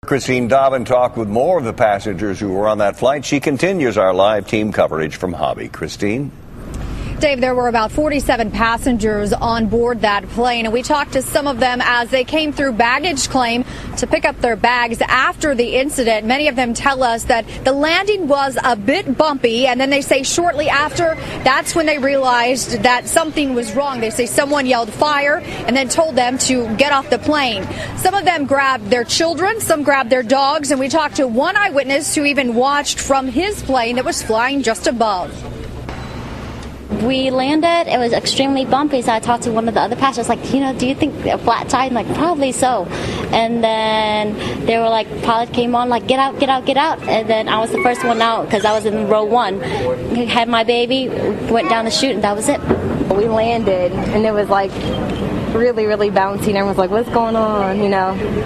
Christine Dobbin talked with more of the passengers who were on that flight. She continues our live team coverage from Hobby. Christine? Dave, there were about 47 passengers on board that plane, and we talked to some of them as they came through baggage claim to pick up their bags after the incident. Many of them tell us that the landing was a bit bumpy, and then they say shortly after, that's when they realized that something was wrong. They say someone yelled fire and then told them to get off the plane. Some of them grabbed their children, some grabbed their dogs, and we talked to one eyewitness who even watched from his plane that was flying just above. We landed, it was extremely bumpy, so I talked to one of the other passengers, like, do you think a flat tire? I'm like, probably so. And then they were like, pilot came on, like, get out, get out, get out. And then I was the first one out because I was in row one. Had my baby, went down the chute, and that was it. We landed, and it was like really, really bouncy, and everyone's like, what's going on,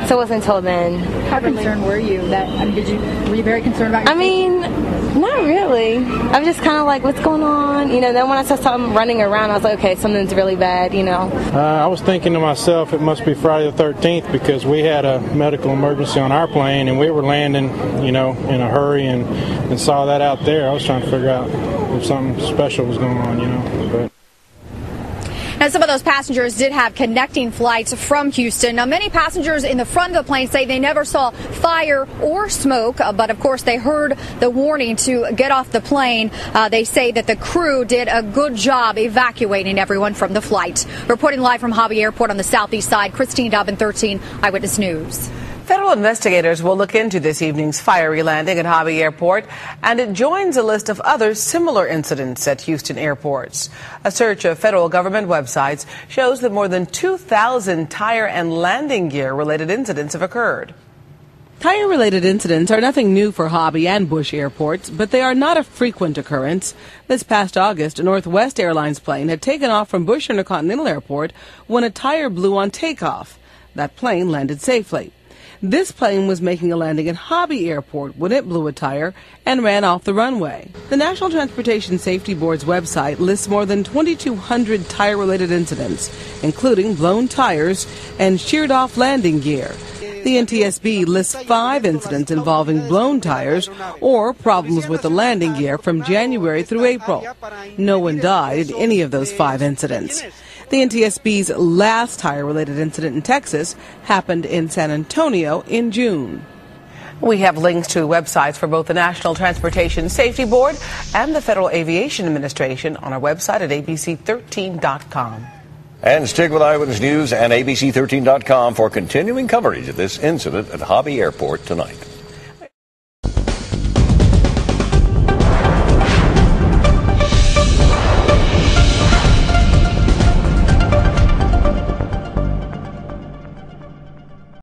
So it wasn't until then. How concerned were you? Were you very concerned about your safety? Not really. I was just kind of like, what's going on? Then when I saw something running around, I was like, okay, something's really bad, I was thinking to myself, it must be Friday the 13th because we had a medical emergency on our plane and we were landing, in a hurry and saw that out there. I was trying to figure out if something special was going on, but. Now, some of those passengers did have connecting flights from Houston. Now, many passengers in the front of the plane say they never saw fire or smoke, but of course they heard the warning to get off the plane. They say that the crew did a good job evacuating everyone from the flight. Reporting live from Hobby Airport on the southeast side, Christine Dobbin, 13 Eyewitness News. Federal investigators will look into this evening's fiery landing at Hobby Airport, and it joins a list of other similar incidents at Houston airports. A search of federal government websites shows that more than 2,000 tire and landing gear related incidents have occurred. Tire-related incidents are nothing new for Hobby and Bush airports, but they are not a frequent occurrence. This past August, a Northwest Airlines plane had taken off from Bush Intercontinental Airport when a tire blew on takeoff. That plane landed safely. This plane was making a landing at Hobby Airport when it blew a tire and ran off the runway. The National Transportation Safety Board's website lists more than 2,200 tire-related incidents, including blown tires and sheared-off landing gear. The NTSB lists 5 incidents involving blown tires or problems with the landing gear from January through April. No one died in any of those 5 incidents. The NTSB's last tire-related incident in Texas happened in San Antonio in June. We have links to websites for both the National Transportation Safety Board and the Federal Aviation Administration on our website at abc13.com. And stick with Eyewitness News and abc13.com for continuing coverage of this incident at Hobby Airport tonight.